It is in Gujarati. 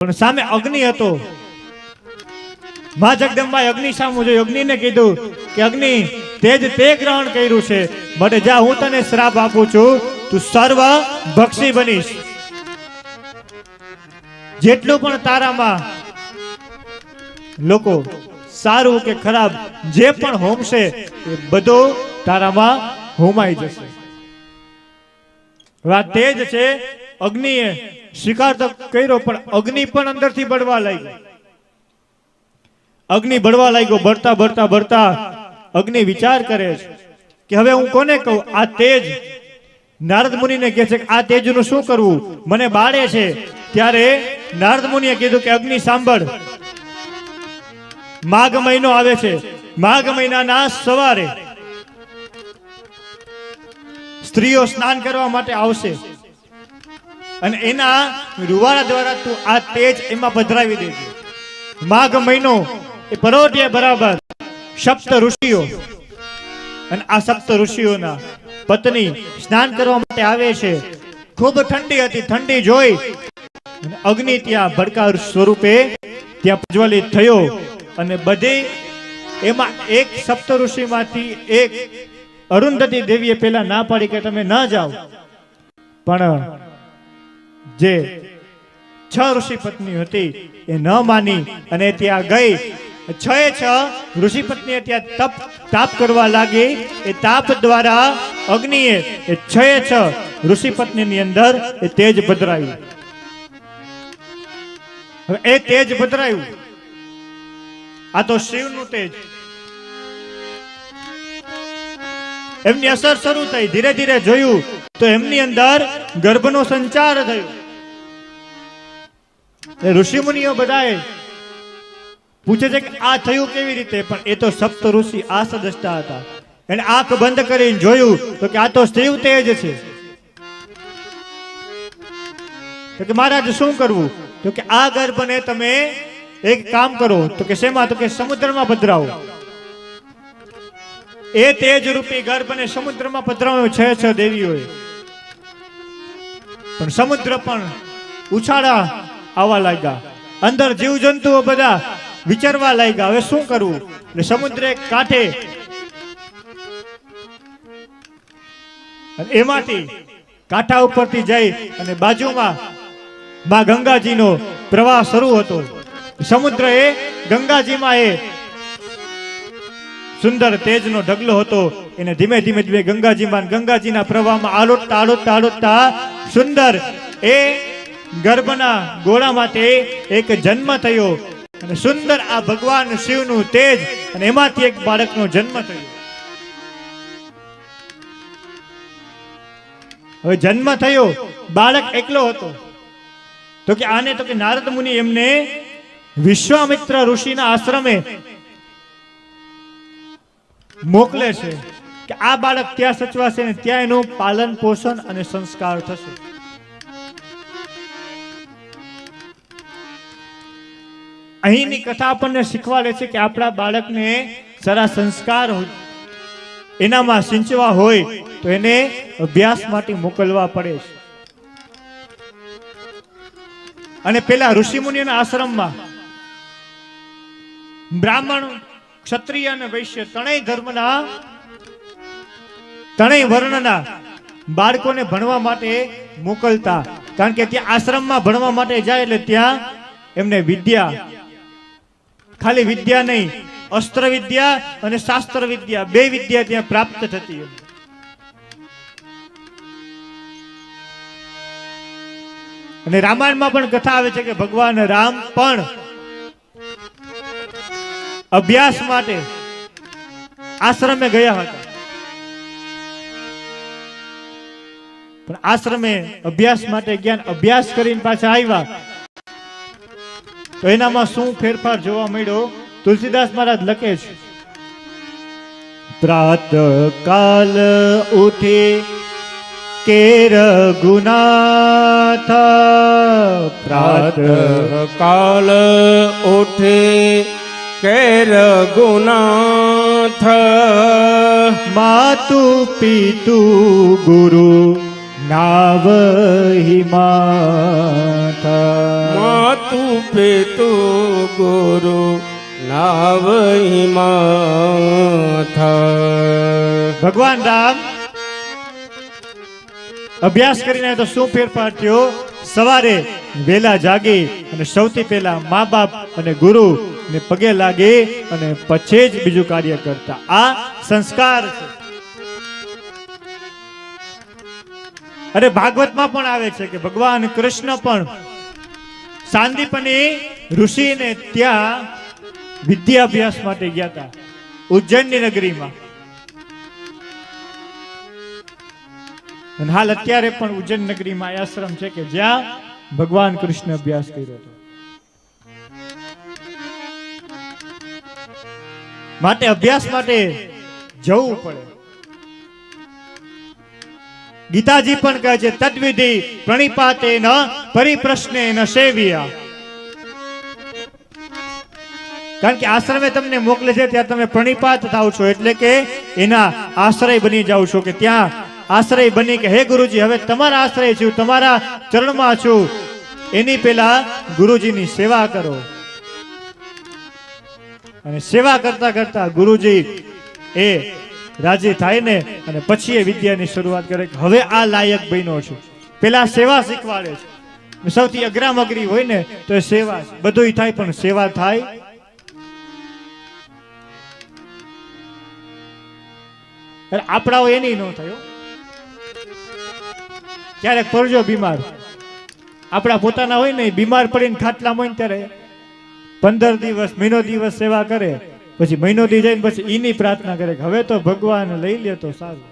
પણ સામે અગ્નિ હતો. માં જગદંબાએ અગ્નિ સામું જોયું. અગ્નિને કીધું કે અગ્નિ, તેજ તે ગ્રહણ કર્યું છે, માટે જા, હું તને શ્રાપ આપું છું, તું સર્વ ભક્ષી બનીશ. જેટલું પણ તારામાં લોકો સારું કે ખરાબ જે પણ હોમશે એ બધું તારામાં હોમાઈ જશે. વાત તેજ છે. અગ્નિએ સ્વીકાર તો કર્યો, પણ અગ્નિ પણ અંદરથી બળવા લાગ્યો. અગ્નિ બળવા લાગ્યો. બળતા બળતા બળતા અગ્નિ વિચાર કરે છે કે હવે હું કોને કહું. આ તેજ નારદ મુનિને કહે છે કે આ તેજનું શું કરવું, મને બાળે છે. ત્યારે નારદ મુનિએ કીધું કે અગ્નિ સાંભળ, માઘ મહિનો આવે છે. માઘ મહિનાના સવારે સ્ત્રીઓ સ્નાન કરવા માટે આવશે અને એના રૂવાડા દ્વારા તું આ તેજ એમાં પધરાવી દેજે. માઘ મહિનો એ પરોઢિયે બરાબર સપ્ત ઋષિઓ, અને આ સપ્ત ઋષિઓના પત્ની સ્નાન કરવા માટે આવે છે. ખૂબ ઠંડી હતી. ઠંડી જોઈ અગ્નિ ત્યાં ભડકા સ્વરૂપે ત્યાં પ્રજ્વલિત થયો અને બધી એમાં એક સપ્ત ઋષિમાંથી એક અરુંધતી દેવીએ પેલા ના પાડી કે તમે ન જાઓ, પણ જે 6 ઋષિ પત્ની હતી એ ન માની અને ત્યાં ગઈ. 6 ઋષિ પત્ની ત્યાં તાપ કરવા લાગી. એ તાપ દ્વારા અગ્નિએ એ 6 ઋષિ પત્નીની અંદર એ તેજ પધરાયું. હવે એ તેજ પધરાયું, આ તો શિવનું તેજ. એમની અસર શરૂ થઈ. ધીરે ધીરે જોયું તો એમની અંદર ગર્ભનો સંચાર થયો. ઋષિ મુનિઓ બધાએ પૂછે છે કે આ થયું કેવી રીતે, પણ એ તો સપ્ત ઋષિ આસદ્રષ્ટા હતા. એને આંખ બંધ કરીને જોયું તો કે આ તો શિવ તેજ છે. તો કે મહારાજ શું કરવું, તો કે આ ગર્ભને તમે એક કામ કરો. તો કે શેમાં, તો કે સમુદ્રમાં પધરાવો. એ તેજ રૂપી ગર્ભને સમુદ્રમાં પધરાવ્યો 6 દેવીઓએ. પણ સમુદ્ર પણ ઉછાળા આવવા લાગ્યા. અંદર જીવજંતુઓ બધા વિચારવા લાગ્યા હવે શું કરવું. એટલે સમુદ્ર એક કાંઠે એમાંથી કાંઠા ઉપરથી જઈ અને બાજુમાં માં ગંગાજીનો પ્રવાહ શરૂ હતો. સમુદ્ર એ ગંગાજીમાં એ સુંદર તેજનો ઢગલો હતો. એને ધીમે ધીમે ધીમે ગંગાજીના પ્રવાહમાં આલોટતા આલોટતા આલોટતા સુંદર એ ગર્ભના ગોળા માટે એક જન્મ થયો. અને સુંદર આ ભગવાન શિવનું તેજ, અને એમાંથી એક બાળકનો જન્મ થયો. હવે જન્મ થયો, બાળક એકલો હતો. તો કે આને તો કે નારદ મુનિ એમને વિશ્વામિત્ર ઋષિના આશ્રમે મોકલે છે કે આ બાળક ત્યાં સચવાશે ને ત્યાં એનું પાલન પોષણ અને સંસ્કાર થશે. અહીંની કથા આપણને શીખવાડે છે કે આપણા બાળકને સારા સંસ્કાર એનામાં સિંચવા હોય તો એને અભ્યાસ માટે મોકલવા પડે છે. અને પેલા ઋષિ મુનિઓના આશ્રમમાં બ્રાહ્મણ, ક્ષત્રિય અને વૈશ્ય ત્રણેય ધર્મના, ત્રણેય વર્ણના બાળકોને ભણવા માટે મોકલતા. કારણ કે ત્યાં આશ્રમમાં ભણવા માટે જાય એટલે ત્યાં એમને વિદ્યા, ખાલી વિદ્યા નહીં, અસ્ત્ર વિદ્યા અને શાસ્ત્ર વિદ્યા, 2 વિદ્યા ત્યાં પ્રાપ્ત થતી. અને રામાયણમાં પણ કથા આવે છે કે ભગવાન રામ પણ અભ્યાસ માટે આશ્રમે ગયા હતા. પણ આશ્રમે અભ્યાસ માટે જ્ઞાન અભ્યાસ કરીને પાછા આવ્યા તો એનામાં શું ફેરફાર જોવા મળ્યો, તુલસીદાસ મહારાજ લખે છે. પ્રાત કાલ ઉઠી કે રઘુનાથ, પ્રાત કાલ ઉઠે કે રઘુનાથ, માતુ પિતુ ગુરુ નાવહિ માતા, માત માતું પિતું ગુરુ નાવહી માથા. ભગવાન રામ અભ્યાસ કરીને તો શું ફેરફાર થયો? સવારે વહેલા જાગી અને સૌથી પહેલા મા બાપ અને ગુરુ ને પગે લાગી અને પછી જ બીજું કાર્ય કરતા. આ સંસ્કાર છે. અરે ભાગવતમાં પણ આવે છે કે ભગવાન કૃષ્ણ પણ સાંદીપની ઋષિને ત્યાં વિદ્યાભ્યાસ માટે ગયા હતા ઉજ્જૈનની નગરીમાં. અને હાલ અત્યારે પણ ઉજ્જૈન નગરીમાં આશ્રમ છે કે જ્યાં ભગવાન કૃષ્ણ અભ્યાસ કર્યો હતો. માટે અભ્યાસ માટે જવું પડે. ગીતાજી પણ કહે છે તદ્વિધિ પ્રણિપાતે ન પરિપ્રશ્ને ન સેવ્યા. કારણ કે આશ્રમે તમને મોકલે છે ત્યાં તમે પ્રણિપાત થાવ છો, એટલે કે એના આશ્રય બની જાવ છો. કે ત્યાં આશ્રય બની કે હે ગુરુજી, હવે તમારા આશ્રય છું, તમારા ચરણમાં છું. એની પહેલા ગુરુજીની સેવા કરો. અને સેવા કરતા કરતા ગુરુજી એ રાજી થાય ને અને પછી એ વિદ્યાની શરૂઆત કરે કે હવે આ લાયક બન્યો છું. પેલા સેવા શીખવાડે છે. સૌથી અઘરામ અઘરી હોય ને તો એ સેવા છે. બધુંય થાય પણ સેવા થાય. આપણા હોય એની ન થયો. ક્યારેક પડજો બીમાર, આપણા પોતાના હોય ને બીમાર પડીને ખાટલામાં હોય ને ત્યારે 15 દિવસ મહિનો દિવસ સેવા કરે, પછી મહિનો દી જાય ને પછી એની પ્રાર્થના કરે કે હવે તો ભગવાન લઈ લે તો સારું.